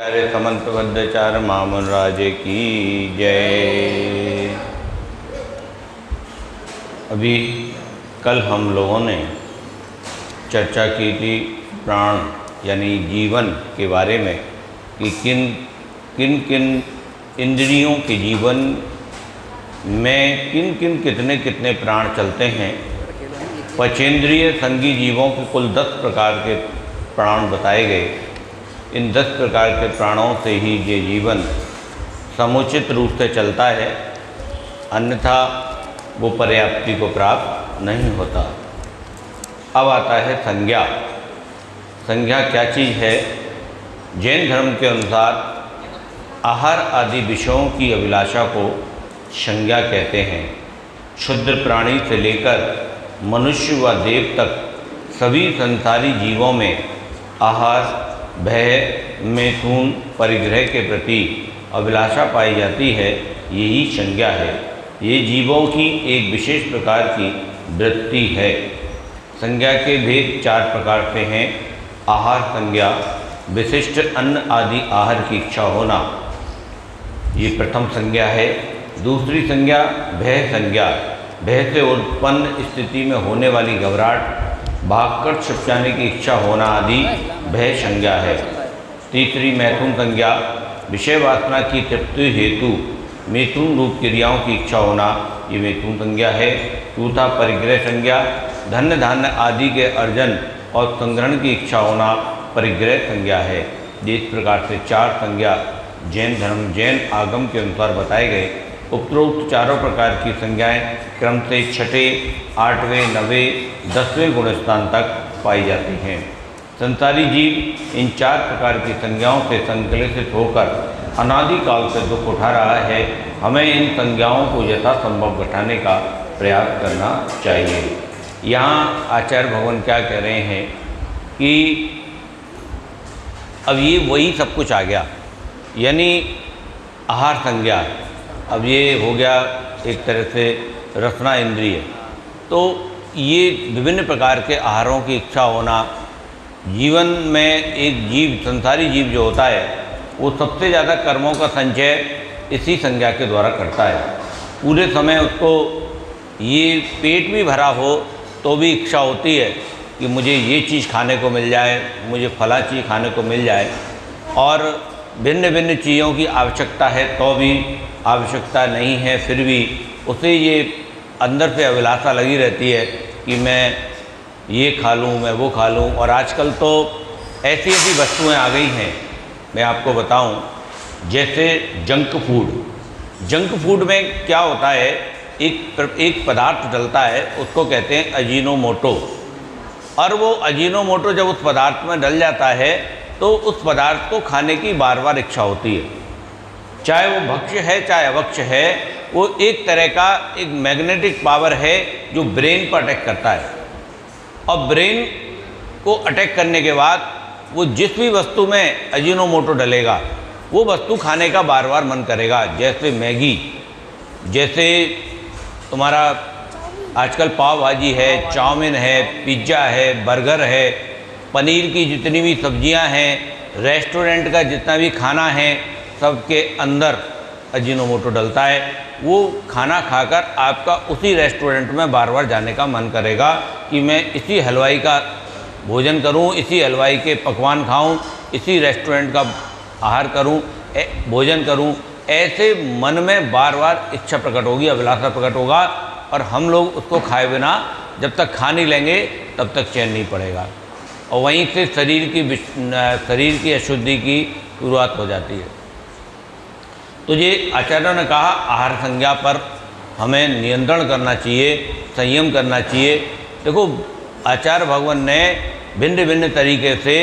आचार्य समंतबद्धाचार्य मामन राजे की जय। अभी कल हम लोगों ने चर्चा की थी प्राण यानी जीवन के बारे में कि किन किन इंद्रियों के जीवन में कितने कितने प्राण चलते हैं। पंचेंद्रिय संगी जीवों के कुल 10 प्रकार के प्राण बताए गए। इन 10 प्रकार के प्राणों से ही ये जीवन समुचित रूप से चलता है, अन्यथा वो पर्याप्ति को प्राप्त नहीं होता। अब आता है संज्ञा। संज्ञा क्या चीज़ है? जैन धर्म के अनुसार आहार आदि विषयों की अभिलाषा को संज्ञा कहते हैं। क्षुद्र प्राणी से लेकर मनुष्य व देव तक सभी संसारी जीवों में आहार, भय, मैथुन, परिग्रह के प्रति अभिलाषा पाई जाती है। यही संज्ञा है। ये जीवों की एक विशेष प्रकार की वृत्ति है। संज्ञा के भेद 4 प्रकार से हैं। आहार संज्ञा, विशिष्ट अन्न आदि आहार की इच्छा होना, ये प्रथम संज्ञा है। दूसरी संज्ञा भय संज्ञा, भय से उत्पन्न स्थिति में होने वाली घबराहट, भागकर छिप जाने की इच्छा होना आदि भय संज्ञा है। तीसरी मैथुन संज्ञा, विषय वासना की तृप्ति हेतु मैथुन रूप क्रियाओं की इच्छा होना, ये मैथुन संज्ञा है। चौथा परिग्रह संज्ञा, धन धान्य आदि के अर्जन और संग्रहण की इच्छा होना, परिग्रह संज्ञा है। इस प्रकार से 4 संज्ञा जैन धर्म जैन आगम के अनुसार बताए गए। उपरोक्त चारों प्रकार की संज्ञाएं क्रम से 6वें, 8वें, 9वें, 10वें गुणस्थान तक पाई जाती हैं। संसारी जीव इन 4 प्रकार की संज्ञाओं से संकलित होकर अनादिकाल से दुख उठा रहा है। हमें इन संज्ञाओं को यथासंभव घटाने का प्रयास करना चाहिए। यहाँ आचार्य भगवान क्या कह रहे हैं कि अब ये वही सब कुछ आ गया, यानी आहार संज्ञा। अब ये हो गया एक तरह से रसना इंद्रिय। तो ये विभिन्न प्रकार के आहारों की इच्छा होना, जीवन में एक जीव, संसारी जीव जो होता है, वो सबसे ज़्यादा कर्मों का संचय इसी संज्ञा के द्वारा करता है। पूरे समय उसको ये पेट भी भरा हो तो भी इच्छा होती है कि मुझे ये चीज़ खाने को मिल जाए, मुझे फला चीज़ खाने को मिल जाए, और भिन्न भिन्न चीज़ों की आवश्यकता है तो भी आवश्यकता नहीं है, फिर भी उसे ये अंदर से अभिलाषा लगी रहती है कि मैं ये खा लूँ, मैं वो खा लूँ। और आजकल तो ऐसी ऐसी वस्तुएं आ गई हैं, मैं आपको बताऊं, जैसे जंक फूड। जंक फूड में क्या होता है, एक पदार्थ डलता है, उसको कहते हैं अजीनोमोटो। और वो अजीनोमोटो जब उस पदार्थ में डल जाता है तो उस पदार्थ को खाने की बार बार इच्छा होती है। चाहे वो भक्ष्य है चाहे अभक्ष्य है, वो एक तरह का एक मैग्नेटिक पावर है जो ब्रेन पर अटैक करता है। और ब्रेन को अटैक करने के बाद वो जिस भी वस्तु में अजीनोमोटो डलेगा वो वस्तु खाने का बार बार मन करेगा। जैसे मैगी, जैसे तुम्हारा आजकल पाव भाजी है, चाउमीन है, पिज्ज़ा है, बर्गर है, पनीर की जितनी भी सब्जियां हैं, रेस्टोरेंट का जितना भी खाना है, सबके अंदर अजीनोमोटो डलता है। वो खाना खाकर आपका उसी रेस्टोरेंट में बार बार जाने का मन करेगा कि मैं इसी हलवाई का भोजन करूं, इसी हलवाई के पकवान खाऊं, इसी रेस्टोरेंट का आहार करूं, भोजन करूं। ऐसे मन में बार बार इच्छा प्रकट होगी, अभिलाषा प्रकट होगा, और हम लोग उसको खाए बिना जब तक खा नहीं लेंगे तब तक चैन नहीं पड़ेगा। और वहीं से शरीर की अशुद्धि की शुरुआत हो जाती है। तो ये आचार्यों ने कहा आहार संज्ञा पर हमें नियंत्रण करना चाहिए, संयम करना चाहिए। देखो, आचार्य भगवान ने भिन्न भिन्न तरीके से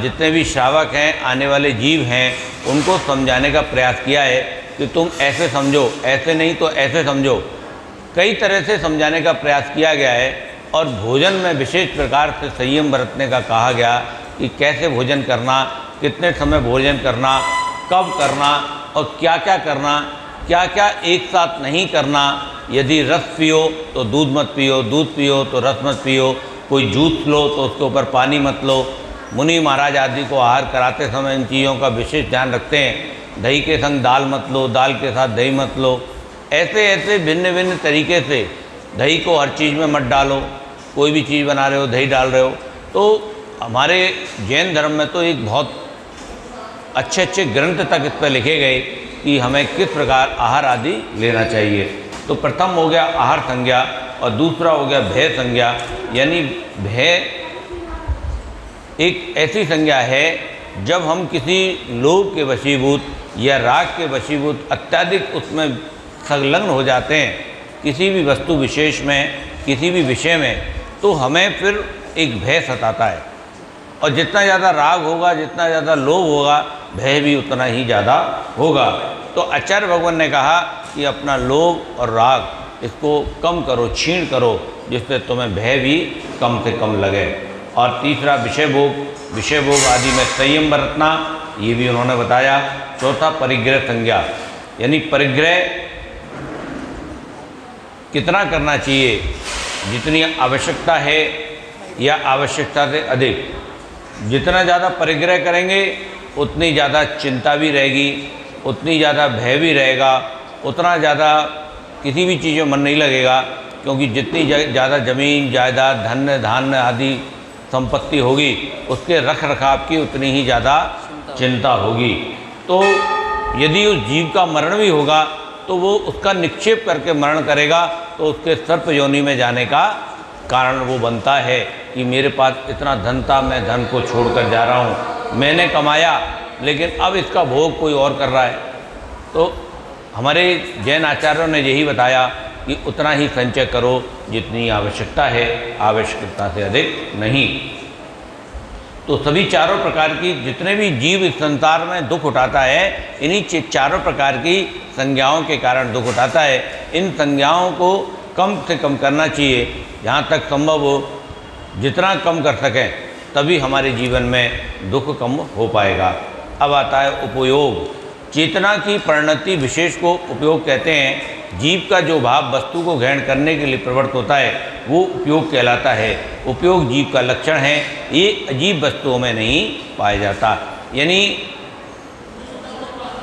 जितने भी श्रावक हैं, आने वाले जीव हैं, उनको समझाने का प्रयास किया है कि तुम ऐसे समझो, ऐसे नहीं तो ऐसे समझो। कई तरह से समझाने का प्रयास किया गया है। और भोजन में विशेष प्रकार से संयम बरतने का कहा गया कि कैसे भोजन करना, कितने समय भोजन करना, कब करना और क्या क्या करना, क्या क्या एक साथ नहीं करना। यदि रस पियो तो दूध मत पियो, दूध पियो तो रस मत पियो, कोई जूस लो तो उसके ऊपर पानी मत लो। मुनि महाराज आदि को आहार कराते समय इन चीज़ों का विशेष ध्यान रखते हैं। दही के संग दाल मत लो, दाल के साथ दही मत लो, ऐसे ऐसे भिन्न भिन्न तरीके से दही को हर चीज़ में मत डालो। कोई भी चीज़ बना रहे हो दही डाल रहे हो। तो हमारे जैन धर्म में तो एक बहुत अच्छे अच्छे ग्रंथ तक इस पर लिखे गए कि हमें किस प्रकार आहार आदि लेना चाहिए। तो प्रथम हो गया आहार संज्ञा और दूसरा हो गया भय संज्ञा। यानी भय एक ऐसी संज्ञा है जब हम किसी लोभ के वशीभूत या राग के वशीभूत अत्यधिक उसमें संलग्न हो जाते हैं किसी भी वस्तु विशेष में, किसी भी विषय में, तो हमें फिर एक भय सताता है। और जितना ज़्यादा राग होगा, जितना ज़्यादा लोभ होगा, भय भी उतना ही ज़्यादा होगा। तो आचार्य भगवान ने कहा कि अपना लोभ और राग इसको कम करो, छीण करो, जिससे तुम्हें भय भी कम से कम लगे। और तीसरा विषय भोग आदि में संयम बरतना, ये भी उन्होंने बताया। चौथा परिग्रह संज्ञा, यानी परिग्रह कितना करना चाहिए, जितनी आवश्यकता है या आवश्यकता से अधिक। जितना ज़्यादा परिग्रह करेंगे उतनी ज़्यादा चिंता भी रहेगी, उतनी ज़्यादा भय भी रहेगा, उतना ज़्यादा किसी भी चीज़ में मन नहीं लगेगा। क्योंकि जितनी ज़्यादा ज़मीन जायदाद धन धान्य आदि संपत्ति होगी, उसके रख रखाव की उतनी ही ज़्यादा चिंता होगी। तो यदि उस जीव का मरण भी होगा तो वो उसका निक्षेप करके मरण करेगा, तो उसके सर्प योनि में जाने का कारण वो बनता है कि मेरे पास इतना धन था, मैं धन को छोड़कर जा रहा हूँ, मैंने कमाया लेकिन अब इसका भोग कोई और कर रहा है। तो हमारे जैन आचार्यों ने यही बताया कि उतना ही संचय करो जितनी आवश्यकता है, आवश्यकता से अधिक नहीं। तो सभी चारों प्रकार की जितने भी जीव इस संसार में दुख उठाता है, इन्हीं चारों प्रकार की संज्ञाओं के कारण दुख उठाता है। इन संज्ञाओं को कम से कम करना चाहिए, जहाँ तक संभव हो जितना कम कर सकें तभी हमारे जीवन में दुख कम हो पाएगा। अब आता है उपयोग। चेतना की परिणति विशेष को उपयोग कहते हैं। जीव का जो भाव वस्तु को ग्रहण करने के लिए प्रवृत्त होता है वो उपयोग कहलाता है। उपयोग जीव का लक्षण है, ये अजीब वस्तुओं में नहीं पाया जाता। यानी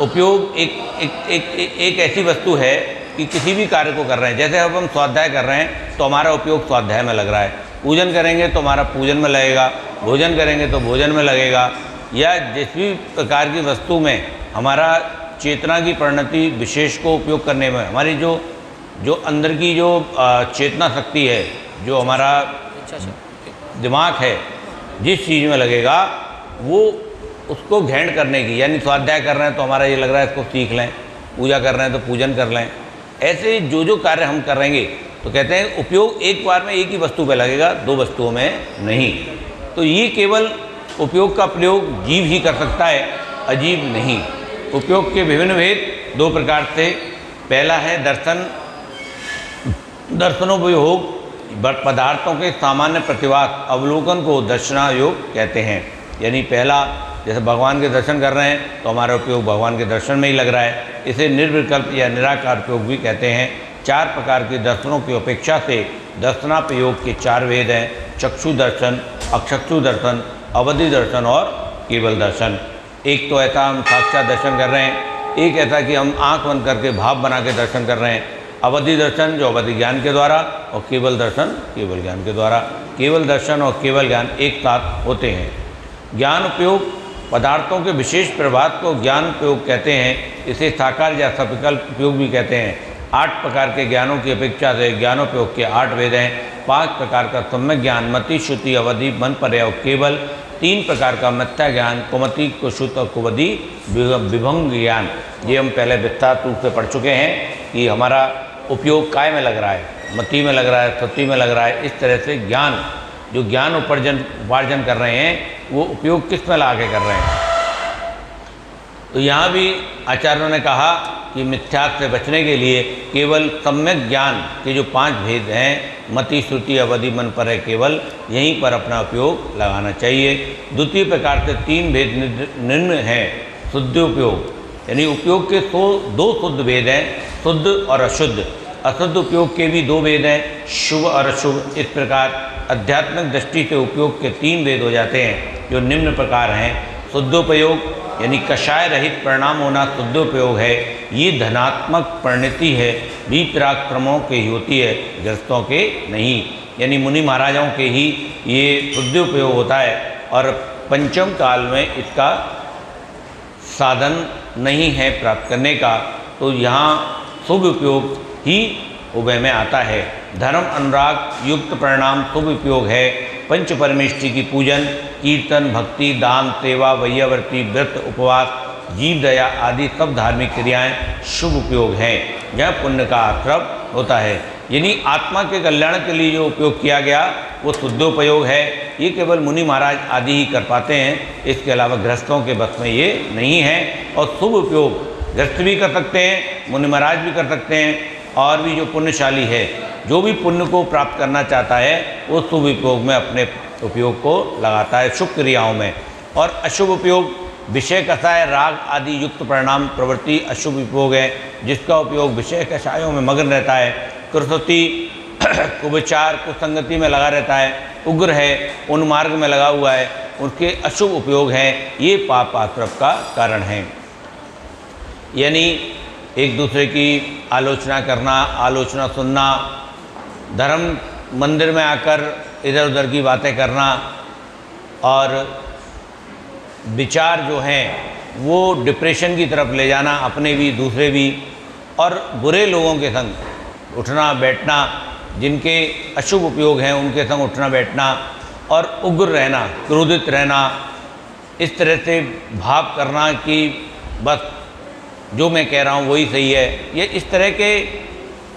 उपयोग एक ऐसी वस्तु है कि किसी भी कार्य को कर रहे हैं, जैसे अब हम स्वाध्याय कर रहे हैं तो हमारा उपयोग स्वाध्याय में लग रहा है, पूजन करेंगे तो हमारा पूजन में लगेगा, भोजन करेंगे तो भोजन में लगेगा, या जिस भी प्रकार की वस्तु में हमारा चेतना की परिणति विशेष को उपयोग करने में हमारी जो अंदर की जो चेतना शक्ति है, जो हमारा दिमाग है, जिस चीज़ में लगेगा वो उसको ग्रहण करने की। यानी स्वाध्याय कर रहे हैं तो हमारा ये लग रहा है इसको सीख लें, पूजा कर रहे हैं तो पूजन कर लें। ऐसे जो कार्य हम करेंगे तो कहते हैं उपयोग एक बार में एक ही वस्तु पे लगेगा, दो वस्तुओं में नहीं। तो ये केवल उपयोग का प्रयोग जीव ही कर सकता है, अजीब नहीं। उपयोग के विभिन्न भेद दो प्रकार से। पहला है दर्शनोपयोग, पदार्थों के सामान्य प्रतिवाद अवलोकन को दर्शनायोग कहते हैं। यानी पहला, जैसे भगवान के दर्शन कर रहे हैं तो हमारा उपयोग भगवान के दर्शन में ही लग रहा है, इसे निर्विकल्प या निराकार उपयोग भी कहते हैं। चार प्रकार के दर्शनों की अपेक्षा से दर्शनापयोग के चार भेद हैं: चक्षु दर्शन, अचक्षु दर्शन, अवधि दर्शन और केवल दर्शन। एक तो ऐसा हम साक्षात दर्शन कर रहे हैं, एक ऐसा कि हम आंख बंद करके भाव बना के दर्शन कर रहे हैं। अवधि दर्शन जो अवधि ज्ञान के द्वारा, और केवल दर्शन केवल ज्ञान के द्वारा। केवल दर्शन और केवल ज्ञान एक साथ होते हैं। ज्ञान उपयोग पदार्थों के विशेष प्रभाव को ज्ञान उपयोग कहते हैं। इसे साकार या सविकल्प उपयोग भी कहते हैं। 8 प्रकार के ज्ञानों की अपेक्षा से ज्ञानोपयोग के 8 भेद हैं। 5 प्रकार का सम्यक ज्ञान, मति, श्रुति, अवधि, मन, पर्याय और केवल। 3 प्रकार का मिथ्या ज्ञान, कुमति, कुश्रुत और कुवधि, विभंग ज्ञान। ये हम पहले विस्तार रूप से पढ़ चुके हैं कि हमारा उपयोग काय में लग रहा है, मति में लग रहा है, श्रुति में लग रहा है। इस तरह से ज्ञान, जो ज्ञान उपार्जन कर रहे हैं वो उपयोग किस में ला के कर रहे हैं। तो यहाँ भी आचार्यों ने कहा कि मिथ्या से बचने के लिए केवल सम्यक ज्ञान के जो 5 भेद हैं, मति, श्रुति, अवधि, मन, पर्याय, केवल, यहीं पर अपना उपयोग लगाना चाहिए। द्वितीय प्रकार से 3 भेद निम्न हैं। शुद्ध उपयोग, यानी उपयोग के 2 शुद्ध भेद हैं, शुद्ध और अशुद्ध। अशुद्ध उपयोग के भी 2 भेद हैं, शुभ और अशुभ। इस प्रकार आध्यात्मिक दृष्टि से उपयोग के 3 भेद हो जाते हैं, जो निम्न प्रकार हैं। शुद्धोपयोग यानी कषाय रहित परिणाम होना शुद्धोपयोग है। ये धनात्मक परिणति है, वीतराग के ही होती है, गृहस्थों के नहीं, यानी मुनि महाराजाओं के ही ये शुद्धोपयोग होता है। और पंचम काल में इसका साधन नहीं है प्राप्त करने का, तो यहाँ शुभ उपयोग ही उभय में आता है। धर्म अनुराग युक्त परिणाम शुभ उपयोग है। पंच परमेष्टि की पूजन, कीर्तन, भक्ति, दान, सेवा, वैयावर्ती, व्रत, उपवास, जीव दया आदि सब धार्मिक क्रियाएं शुभ उपयोग हैं। यह पुण्य का आश्रम होता है, यानी आत्मा के कल्याण के लिए जो उपयोग किया गया वो शुद्धोपयोग है। ये केवल मुनि महाराज आदि ही कर पाते हैं, इसके अलावा गृहस्थों के बस में ये नहीं है। और शुभ उपयोग गृहस्थ भी कर सकते हैं, मुनि महाराज भी कर सकते हैं, और भी जो पुण्यशाली है, जो भी पुण्य को प्राप्त करना चाहता है वो शुभ उपयोग में अपने उपयोग को लगाता है, शुभ क्रियाओं में। और अशुभ उपयोग विषय कषाय राग आदि युक्त परिणाम प्रवृत्ति अशुभ उपयोग है, जिसका उपयोग विषय कषायों में मग्न रहता है, कुसुति कुविचार कुसंगति में लगा रहता है, उग्र है, उन्मार्ग में लगा हुआ है, उनके अशुभ उपयोग हैं। ये पाप आश्रम का कारण है। यानी एक दूसरे की आलोचना करना, आलोचना सुनना, धर्म मंदिर में आकर इधर उधर की बातें करना, और विचार जो हैं वो डिप्रेशन की तरफ ले जाना, अपने भी दूसरे भी, और बुरे लोगों के संग उठना बैठना, जिनके अशुभ उपयोग हैं उनके संग उठना बैठना, और उग्र रहना, क्रोधित रहना, इस तरह से भाव करना कि बस जो मैं कह रहा हूँ वही सही है, ये इस तरह के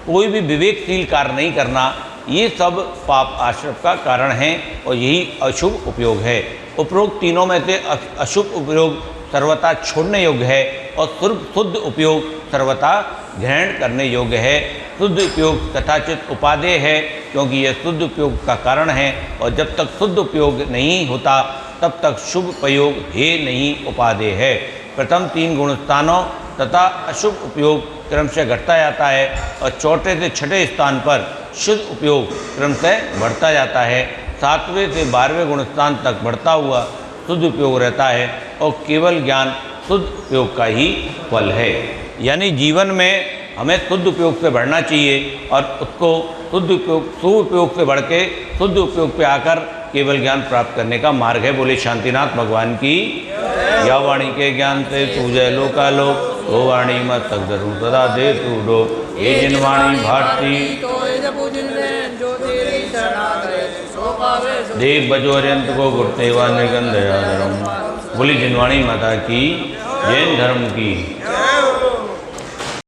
कोई भी विवेकशील कार्य नहीं करना, ये सब पाप आश्रम का कारण है और यही अशुभ उपयोग है। उपरोक्त तीनों में से अशुभ उपयोग सर्वथा छोड़ने योग्य है और शुद्ध उपयोग सर्वथा ग्रहण करने योग्य है। शुद्ध उपयोग कथाचित उपादेय है, क्योंकि यह शुद्ध उपयोग का कारण है, और जब तक शुद्ध उपयोग नहीं होता तब तक शुभ उपयोग हे नहीं उपादेय है। प्रथम 3 गुणस्थानों तथा अशुभ उपयोग क्रम से घटता जाता है, और चौथे से छठे स्थान पर शुद्ध उपयोग क्रम से बढ़ता जाता है। 7वें से 12वें गुणस्थान तक बढ़ता हुआ शुद्ध उपयोग रहता है, और केवल ज्ञान शुद्ध उपयोग का ही फल है। यानी जीवन में हमें शुद्ध उपयोग से बढ़ना चाहिए, और उसको शुद्ध उपयोग से बढ़ के शुद्ध उपयोग पे आकर केवल ज्ञान प्राप्त करने का मार्ग है। बोले शांतिनाथ भगवान की। या वाणी के ज्ञान से सूझे लोकालोक, वो वाणी मत तक जरूर सदा दे तूडो। ये जिनवाणी भारती देव बजो अरियंत को गुरुतेवा निर्गंध। बोली जिनवाणी माता की, जैन धर्म की।